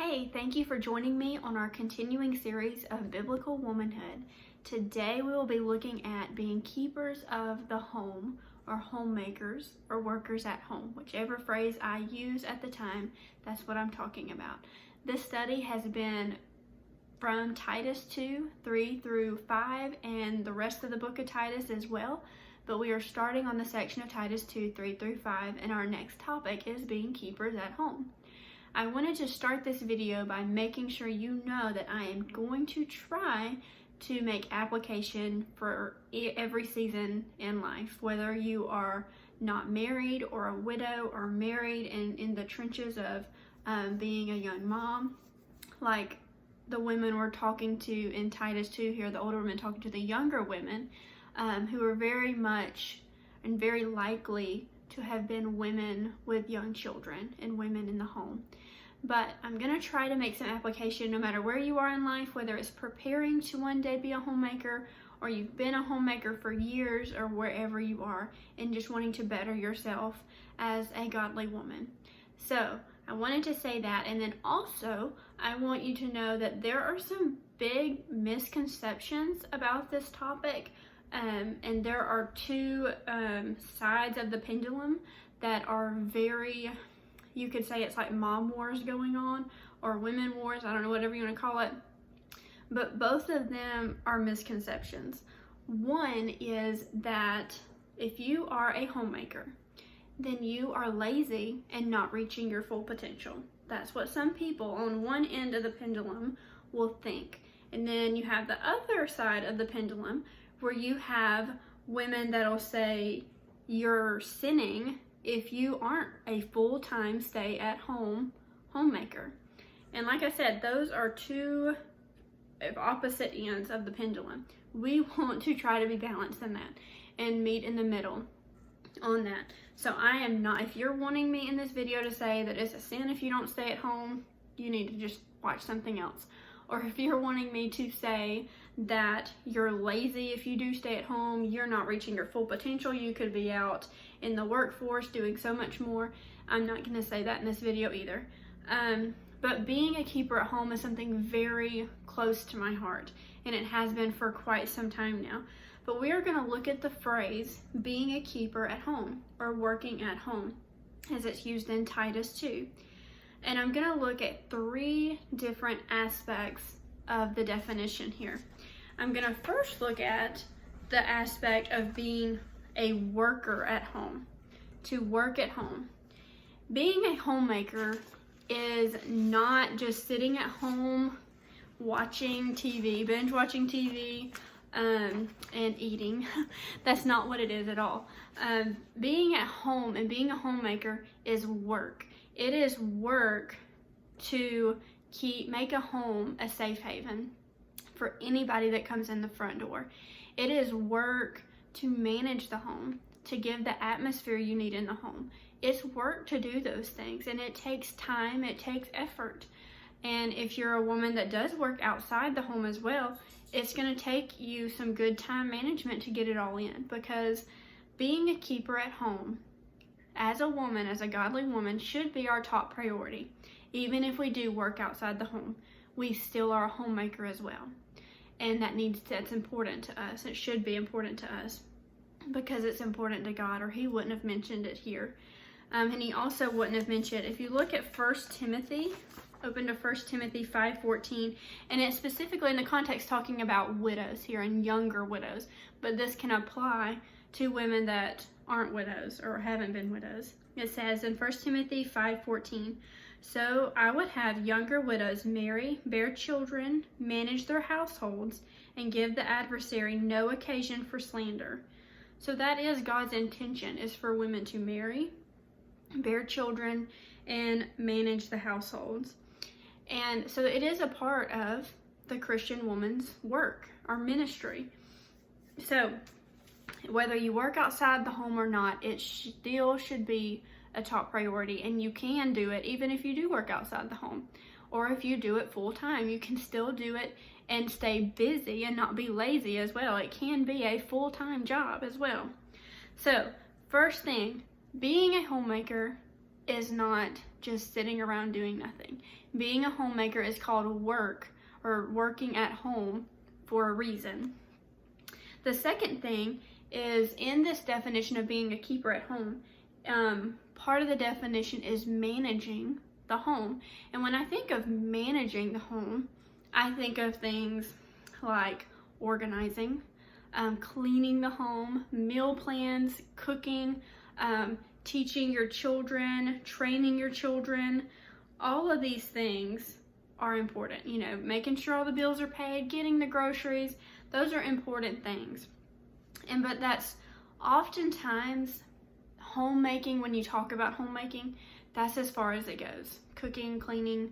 Hey, thank you for joining me on our continuing series of biblical womanhood. Today we will be looking at being keepers of the home, or homemakers, or workers at home. Whichever phrase I use at the time, that's what I'm talking about. This study has been from Titus 2, 3 through 5, and the rest of the book of Titus as well. But we are starting on the section of Titus 2, 3 through 5, and our next topic is being keepers at home. I wanted to start this video by making sure you know that I am going to try to make application for every season in life, whether you are not married or a widow or married and in the trenches of being a young mom, like the women we're talking to in Titus 2 here, the older women talking to the younger women who are very much and very likely to have been women with young children and women in the home. But I'm going to try to make some application no matter where you are in life, whether it's preparing to one day be a homemaker, or you've been a homemaker for years, or wherever you are and just wanting to better yourself as a godly woman. So I wanted to say that, and then also I want you to know that there are some big misconceptions about this topic. And there are two sides of the pendulum that are very, you could say it's like mom wars going on, or women wars, I don't know, whatever you want to call it. But both of them are misconceptions. One is that if you are a homemaker, then you are lazy and not reaching your full potential. That's what some people on one end of the pendulum will think. And then you have the other side of the pendulum, where you have women that'll say you're sinning if you aren't a full-time stay-at-home homemaker. And like I said, those are two opposite ends of the pendulum. We want to try to be balanced in that and meet in the middle on that. So I am not, if you're wanting me in this video to say that it's a sin if you don't stay at home, you need to just watch something else. Or if you're wanting me to say that you're lazy if you do stay at home, you're not reaching your full potential, you could be out in the workforce doing so much more, I'm not going to say that in this video either. But being a keeper at home is something very close to my heart, and it has been for quite some time now. But we are going to look at the phrase being a keeper at home, or working at home, as it's used in Titus 2. And I'm going to look at three different aspects of the definition here. I'm going to first look at the aspect of being a worker at home, to work at home. Being a homemaker is not just sitting at home watching TV, binge watching TV, and eating. Make not what it is at all. Being at home and being a homemaker is work. It is work to make a home a safe haven for anybody that comes in the front door. It is work to manage the home, to give the atmosphere you need in the home. It's work to do those things, and it takes time, it takes effort. And if you're a woman that does work outside the home as well, it's going to take you some good time management to get it all in, because being a keeper at home as a woman, as a godly woman, should be our top priority. Even if we do work outside the home, we still are a homemaker as well. And that's important to us. It should be important to us because it's important to God, or he wouldn't have mentioned it here. And he also wouldn't have mentioned, if you look at 1 Timothy, open to 1 Timothy 5:14, and it's specifically in the context talking about widows here and younger widows, but this can apply to women that aren't widows or haven't been widows. It says in 1 Timothy 5:14, "So I would have younger widows marry, bear children, manage their households, and give the adversary no occasion for slander." So that is God's intention, is for women to marry, bear children, and manage the households. And so it is a part of the Christian woman's work, or ministry. So whether you work outside the home or not, it still should be a top priority, and you can do it even if you do work outside the home, or if you do it full time, you can still do it and stay busy and not be lazy as well. It can be a full-time job as well. So first thing, being a homemaker is not just sitting around doing nothing. Being a homemaker is called work, or working at home, for a reason. The second thing is, in this definition of being a keeper at home, part of the definition is managing the home. And when I think of managing the home, I think of things like organizing, cleaning the home, meal plans, cooking, teaching your children, training your children. All of these things are important. You know, making sure all the bills are paid, getting the groceries, those are important things. But that's oftentimes homemaking. When you talk about homemaking, that's as far as it goes. Cooking, cleaning,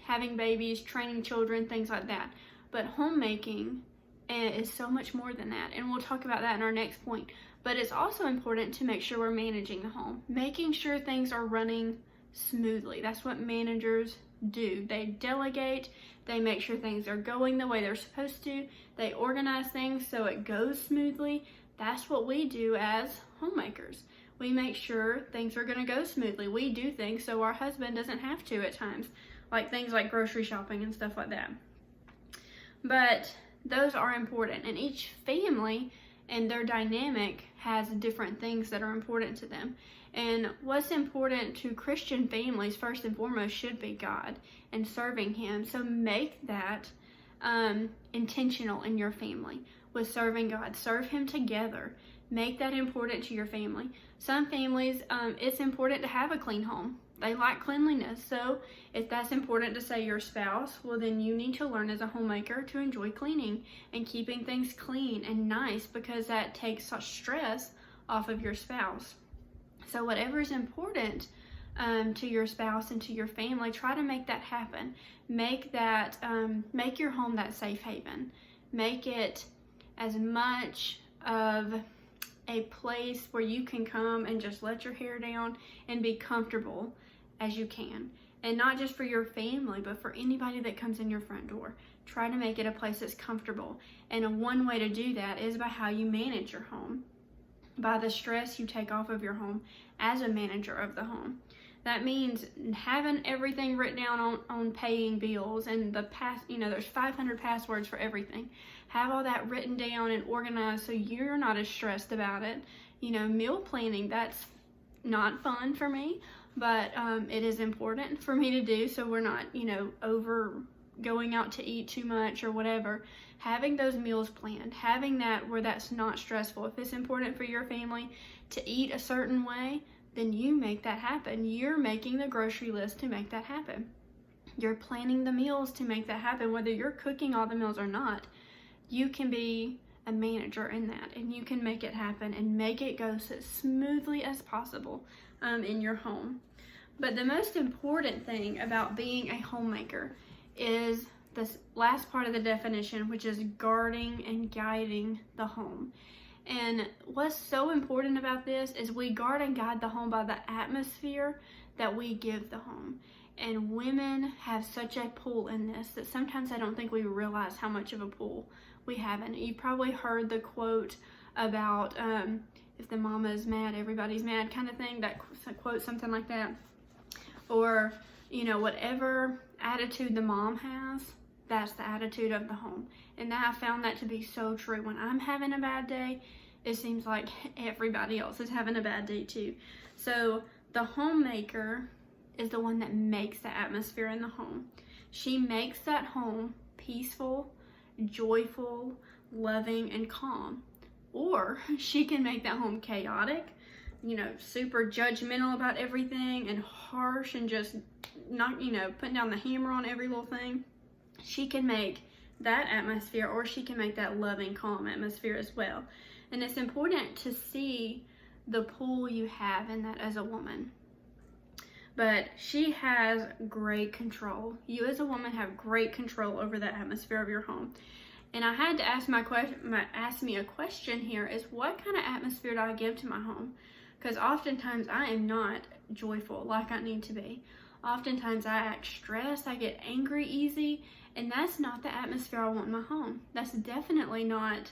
having babies, training children, things like that. But homemaking is so much more than that, and we'll talk about that in our next point. But it's also important to make sure we're managing the home, making sure things are running smoothly. That's what managers do. They delegate, they make sure things are going the way they're supposed to, they organize things so it goes smoothly. That's what we do as homemakers. We make sure things are going to go smoothly. We do things so our husband doesn't have to at times, like things like grocery shopping and stuff like that. But those are important, and each family and their dynamic has different things that are important to them. And what's important to Christian families, first and foremost, should be God and serving Him. So make that intentional in your family with serving God. Serve Him together. Make that important to your family. Some families, it's important to have a clean home. They like cleanliness. So if that's important to, say, your spouse, well, then you need to learn as a homemaker to enjoy cleaning and keeping things clean and nice, because that takes such stress off of your spouse. So whatever is important to your spouse and to your family, try to make that happen. Make that, make your home that safe haven. Make it as much of a place where you can come and just let your hair down and be comfortable as you can. And not just for your family, but for anybody that comes in your front door. Try to make it a place that's comfortable. And one way to do that is by how you manage your home, by the stress you take off of your home as a manager of the home. That means having everything written down on paying bills, and there's 500 passwords for everything. Have all that written down and organized so you're not as stressed about it. Meal planning, that's not fun for me, but it is important for me to do, so we're not, over going out to eat too much or whatever. Having those meals planned, having that where that's not stressful. If it's important for your family to eat a certain way, then you make that happen. You're making the grocery list to make that happen. You're planning the meals to make that happen. Whether you're cooking all the meals or not, you can be a manager in that, and you can make it happen and make it go so smoothly as possible in your home. But the most important thing about being a homemaker is this last part of the definition, which is guarding and guiding the home. And what's so important about this is we guard and guide the home by the atmosphere that we give the home. And women have such a pull in this that sometimes I don't think we realize how much of a pull we have. And you probably heard the quote about if the mama is mad, everybody's mad kind of thing. That quote, something like that. Or, whatever attitude the mom has, that's the attitude of the home. And I found that to be so true. When I'm having a bad day, it seems like everybody else is having a bad day too. So the homemaker is the one that makes the atmosphere in the home. She makes that home peaceful, joyful, loving, and calm. Or she can make that home chaotic, super judgmental about everything and harsh and just not, putting down the hammer on every little thing. She can make that atmosphere, or she can make that loving, calm atmosphere as well. And it's important to see the pull you have in that as a woman. But she has great control. You as a woman have great control over the atmosphere of your home. And I had to ask me a question here, is what kind of atmosphere do I give to my home? Because oftentimes I am not joyful like I need to be. Oftentimes I act stressed, I get angry easy, and that's not the atmosphere I want in my home. That's definitely not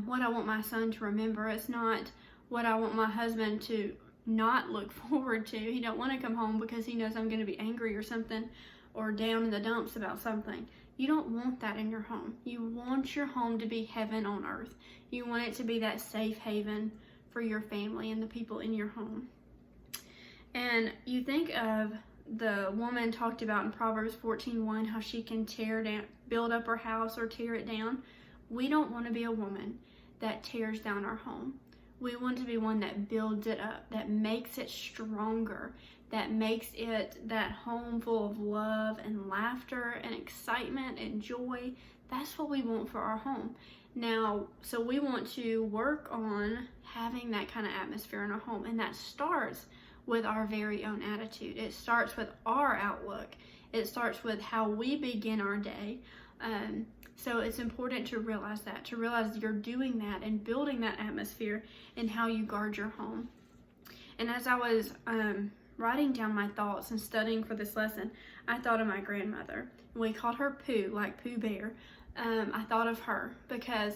what I want my son to remember. It's not what I want my husband to not look forward to. He don't want to come home because he knows I'm going to be angry or something, or down in the dumps about something. You don't want that in your home. You want your home to be heaven on earth. You want it to be that safe haven for your family and the people in your home. And you think of the woman talked about in Proverbs 14:1, how she can tear down, build up her house or tear it down. We don't want to be a woman that tears down our home. We want to be one that builds it up, that makes it stronger, that makes it that home full of love and laughter and excitement and joy. That's what we want for our home. Now, so we want to work on having that kind of atmosphere in our home, and that starts with our very own attitude. It starts with our outlook. It starts with how we begin our day. So it's important to realize that, to realize you're doing that and building that atmosphere in how you guard your home. And as I was writing down my thoughts and studying for this lesson, I thought of my grandmother. We called her Pooh, like Pooh Bear. I thought of her because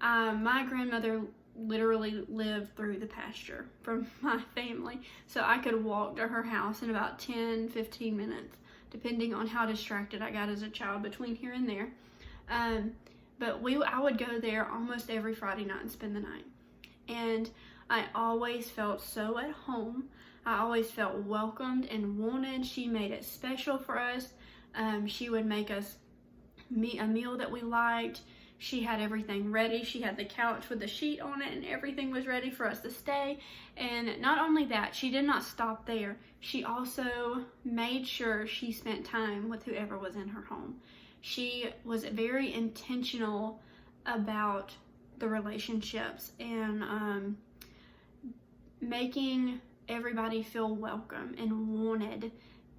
my grandmother literally lived through the pasture from my family. So I could walk to her house in about 10-15 minutes, depending on how distracted I got as a child between here and there. But I would go there almost every Friday night and spend the night. And I always felt so at home. I always felt welcomed and wanted. She made it special for us. She would make us a meal that we liked. She had everything ready. She had the couch with the sheet on it, and everything was ready for us to stay. And not only that, she did not stop there. She also made sure she spent time with whoever was in her home. She was very intentional about the relationships and making everybody feel welcome and wanted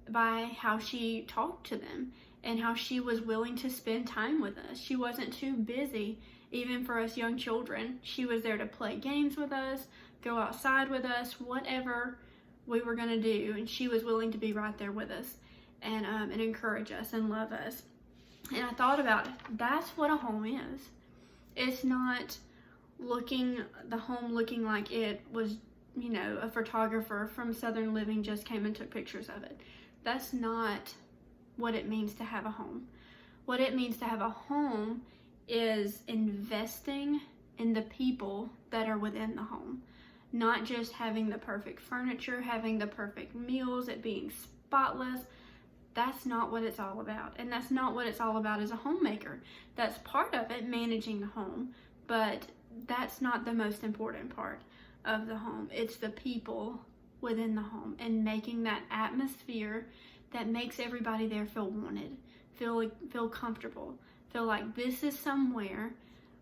by how she talked to them and how she was willing to spend time with us. She wasn't too busy, even for us young children. She was there to play games with us, go outside with us, whatever we were going to do, and she was willing to be right there with us and encourage us and love us. And I thought about it. That's what a home is. It's not the home looking like it was, a photographer from Southern Living just came and took pictures of it. That's not what it means to have a home. What it means to have a home is investing in the people that are within the home. Not just having the perfect furniture, having the perfect meals, it being spotless. That's not what it's all about. And that's not what it's all about as a homemaker. That's part of it, managing the home. But that's not the most important part of the home. It's the people within the home and making that atmosphere that makes everybody there feel wanted, feel comfortable, feel like this is somewhere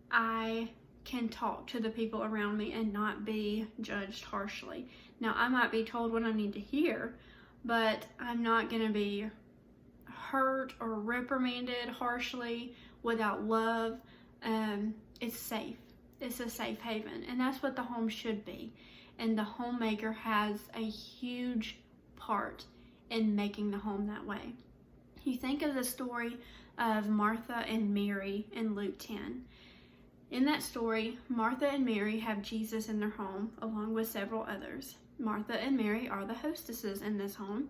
I can talk to the people around me and not be judged harshly. Now, I might be told what I need to hear, but I'm not going to be hurt or reprimanded harshly without love. It's safe. It's a safe haven, and that's what the home should be. And the homemaker has a huge part in making the home that way. You think of the story of Martha and Mary in Luke 10. In that story, Martha and Mary have Jesus in their home along with several others. Martha and Mary are the hostesses in this home.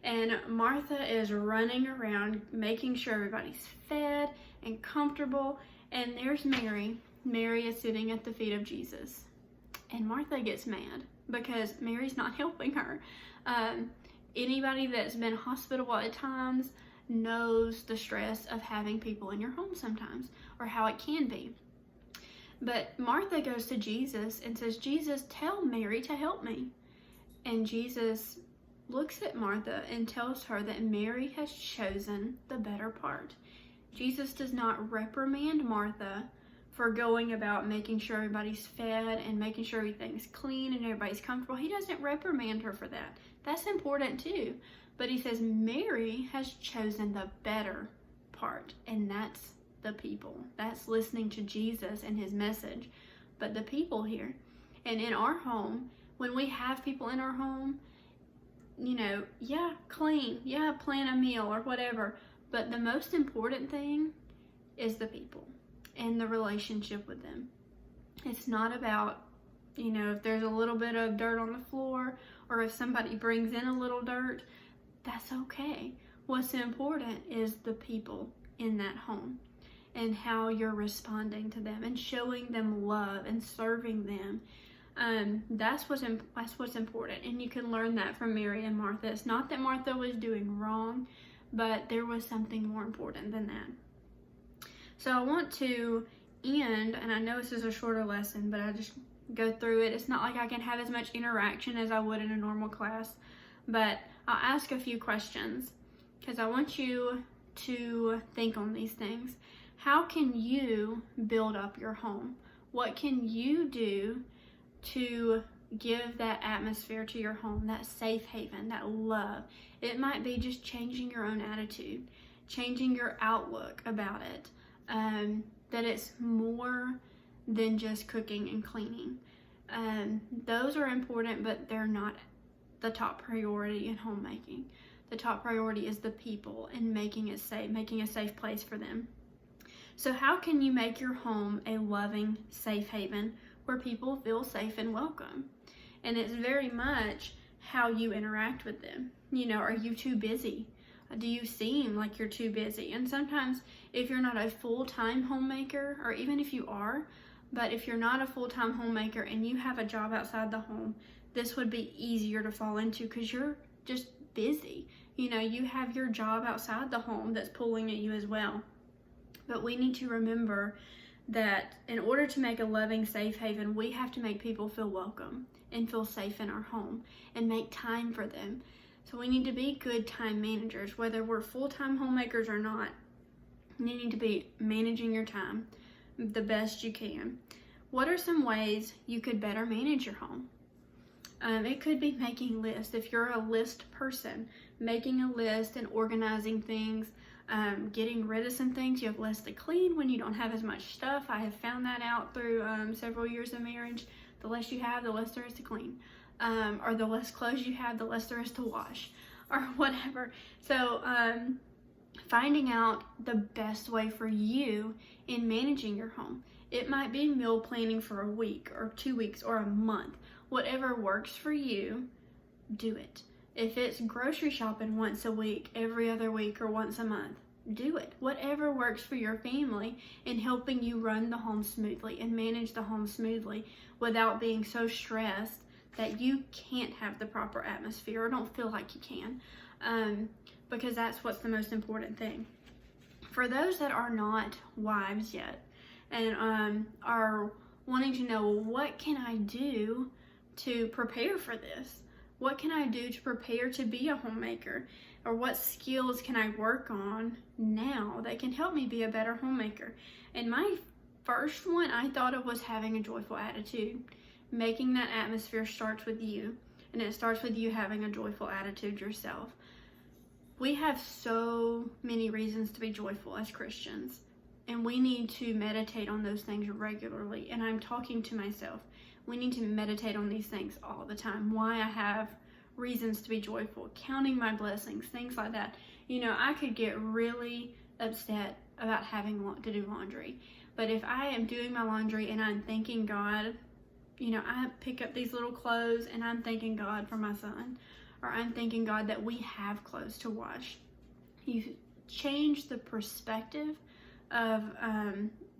And Martha is running around making sure everybody's fed and comfortable. And there's Mary. Mary is sitting at the feet of Jesus. And Martha gets mad because Mary's not helping her. Anybody that's been hospitable at times knows the stress of having people in your home sometimes, or how it can be. But Martha goes to Jesus and says, Jesus, tell Mary to help me. And Jesus looks at Martha and tells her that Mary has chosen the better part. Jesus does not reprimand Martha for going about making sure everybody's fed and making sure everything's clean and everybody's comfortable. He doesn't reprimand her for that. That's important too. But he says Mary has chosen the better part, and that's the people. That's listening to Jesus and his message. But the people here, and in our home, when we have people in our home, clean, plan a meal or whatever. But the most important thing is the people and the relationship with them. It's not about You know, if there's a little bit of dirt on the floor, or if somebody brings in a little dirt, that's okay. What's important is the people in that home and how you're responding to them and showing them love and serving them. That's what's important, and you can learn that from Mary and Martha. It's not that Martha was doing wrong, but there was something more important than that. So I want to end, and I know this is a shorter lesson, but I just go through it. It's not like I can have as much interaction as I would in a normal class, but I'll ask a few questions because I want you to think on these things. How can you build up your home? What can you do to give that atmosphere to your home, that safe haven, that love? It might be just changing your own attitude, changing your outlook about it, that it's more than just cooking and cleaning. Those are important, but they're not the top priority in homemaking. The top priority is the people and making it safe, making a safe place for them. So how can you make your home a loving, safe haven where people feel safe and welcome? And it's very much how you interact with them. You know, are you too busy? Do you seem like you're too busy? And sometimes if you're not a full-time homemaker, or even if you are, but if you're not a full-time homemaker and you have a job outside the home, this would be easier to fall into because you're just busy. You know, you have your job outside the home that's pulling at you as well. But we need to remember that in order to make a loving, safe haven, we have to make people feel welcome and feel safe in our home and make time for them. So we need to be good time managers, whether we're full-time homemakers or not. You need to be managing your time the best you can. What are some ways you could better manage your home? It could be making lists. If you're a list person, making a list and organizing things, getting rid of some things. You have less to clean when you don't have as much stuff. I have found that out through several years of marriage. The less you have, the less there is to clean. Or the less clothes you have, the less there is to wash, or whatever. So finding out the best way for you in managing your home. It might be meal planning for a week or 2 weeks or a month. Whatever works for you, do it. If it's grocery shopping once a week, every other week, or once a month, do it. Whatever works for your family in helping you run the home smoothly and manage the home smoothly without being so stressed that you can't have the proper atmosphere or don't feel like you can, because that's what's the most important thing. For those that are not wives yet and are wanting to know, well, what can I do to prepare for this? What can I do to prepare to be a homemaker? Or what skills can I work on now that can help me be a better homemaker? And my first one I thought of was having a joyful attitude. Making that atmosphere starts with you, and it starts with you having a joyful attitude yourself. We have so many reasons to be joyful as Christians, and we need to meditate on those things regularly. And I'm talking to myself. We need to meditate on these things all the time. Why I have reasons to be joyful, counting my blessings, things like that. You know, I could get really upset about having to do laundry, but if I am doing my laundry and I'm thanking God, you know, I pick up these little clothes and I'm thanking God for my son, or I'm thanking God that we have clothes to wash. You change the perspective of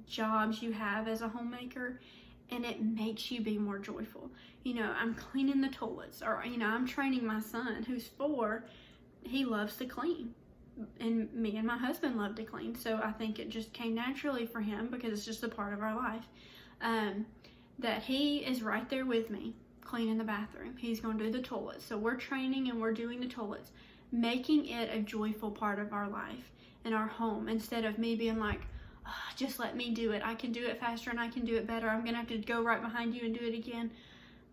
jobs you have as a homemaker, and it makes you be more joyful. You know, I'm cleaning the toilets, or, you know, I'm training my son who's 4. He loves to clean, and me and my husband love to clean. So I think it just came naturally for him because it's just a part of our life. That he is right there with me cleaning the bathroom. He's going to do the toilets. So we're training and we're doing the toilets, making it a joyful part of our life and our home, instead of me being like, oh, just let me do it. I can do it faster and I can do it better. I'm going to have to go right behind you and do it again.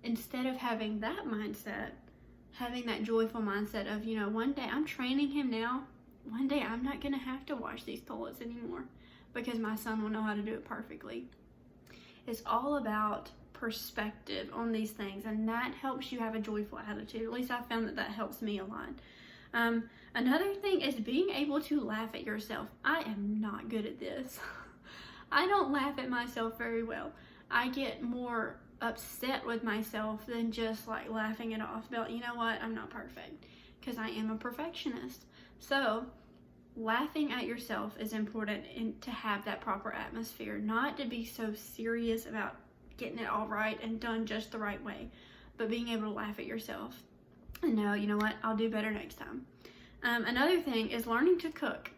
Instead of having that mindset, having that joyful mindset of, you know, one day I'm training him now. One day I'm not going to have to wash these toilets anymore because my son will know how to do it perfectly. It's all about perspective on these things, and that helps you have a joyful attitude. At least I found that helps me a lot. Another thing is being able to laugh at yourself. I am not good at this. I don't laugh at myself very well. I get more upset with myself than just like laughing it off. But you know what? I'm not perfect, because I am a perfectionist. So laughing at yourself is important, and to have that proper atmosphere, not to be so serious about getting it all right and done just the right way, but being able to laugh at yourself and know, you know what, I'll do better next time. Another thing is learning to cook.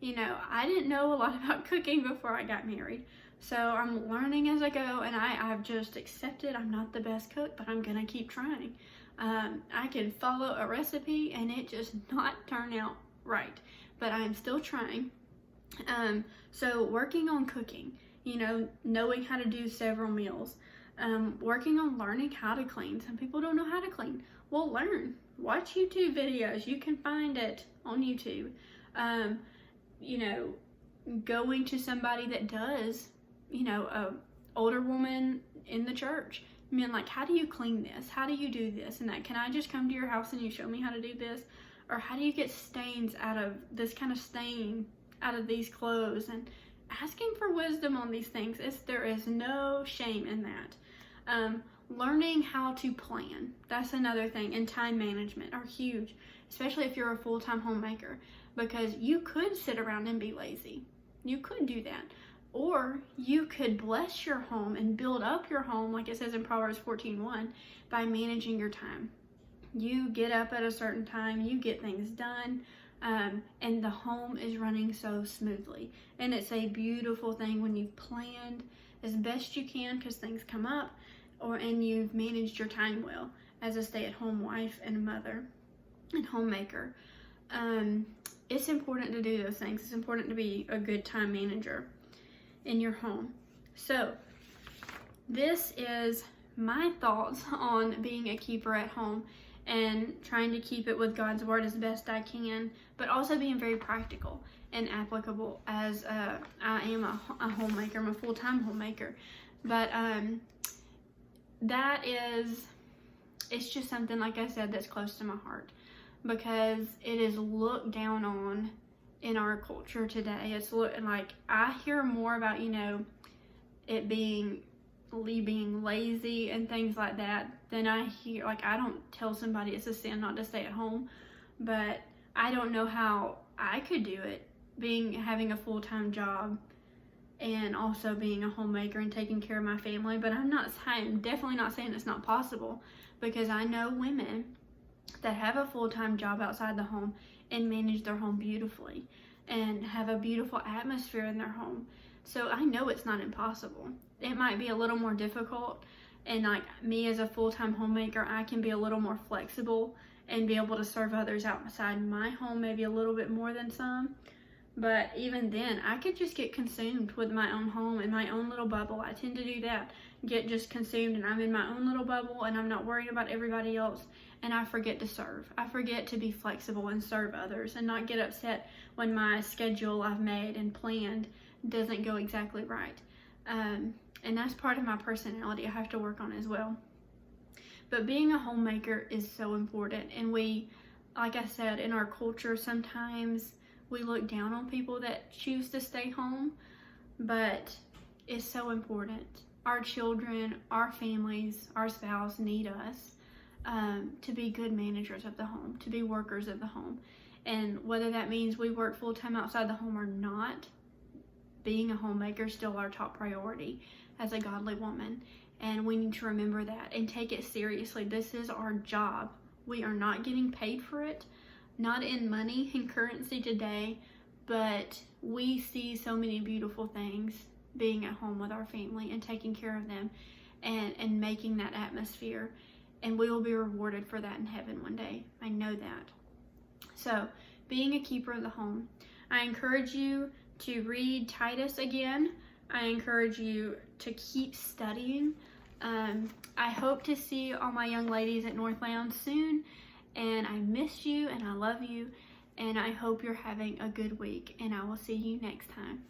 You know, I didn't know a lot about cooking before I got married, so I'm learning as I go, and I've just accepted I'm not the best cook, but I'm gonna keep trying. I can follow a recipe and it just not turn out right, but I'm still trying. So working on cooking, you know, knowing how to do several meals, working on learning how to clean. Some people don't know how to clean. Well, learn. Watch YouTube videos. You can find it on YouTube. You know, going to somebody that does, you know, a older woman in the church. I mean, like, how do you clean this? How do you do this and that? Can I just come to your house and you show me how to do this? Or how do you get stains out of this kind of stain out of these clothes? And asking for wisdom on these things, there is no shame in that. Learning how to plan, that's another thing, and time management are huge, especially if you're a full-time homemaker, because you could sit around and be lazy. You could do that. Or you could bless your home and build up your home, like it says in Proverbs 14:1, by managing your time. You get up at a certain time, you get things done, and the home is running so smoothly. And it's a beautiful thing when you've planned as best you can, because things come up, and you've managed your time well as a stay-at-home wife and a mother and homemaker. It's important to do those things. It's important to be a good time manager in your home. So this is my thoughts on being a keeper at home and trying to keep it with God's word as best I can, but also being very practical and applicable, as I am a homemaker. I'm a full-time homemaker. But it's just something, like I said, that's close to my heart, because it is looked down on in our culture today. It's like, I hear more about, you know, it being lazy and things like that than I hear. Like, I don't tell somebody it's a sin not to stay at home, but I don't know how I could do it, having a full-time job and also being a homemaker and taking care of my family. But I'm definitely not saying it's not possible, because I know women that have a full-time job outside the home and manage their home beautifully and have a beautiful atmosphere in their home. So I know it's not impossible. It might be a little more difficult, and like me as a full-time homemaker, I can be a little more flexible and be able to serve others outside my home maybe a little bit more than some. But even then, I could just get consumed with my own home and my own little bubble. I tend to do that, get just consumed, and I'm in my own little bubble and I'm not worried about everybody else, and I forget to serve. I forget to be flexible and serve others and not get upset when my schedule I've made and planned doesn't go exactly right. And that's part of my personality I have to work on as well. But being a homemaker is so important, and we, like I said, in our culture, sometimes we look down on people that choose to stay home, but it's so important. Our children, our families, our spouse need us to be good managers of the home, to be workers of the home. And whether that means we work full-time outside the home or not, being a homemaker is still our top priority as a godly woman. And we need to remember that and take it seriously. This is our job. We are not getting paid for it, not in money and currency today, but we see so many beautiful things being at home with our family and taking care of them and making that atmosphere. And we will be rewarded for that in heaven one day. I know that. So, being a keeper of the home, I encourage you to read Titus again. I encourage you to keep studying. I hope to see all my young ladies at Northland soon, and I miss you and I love you, and I hope you're having a good week, and I will see you next time.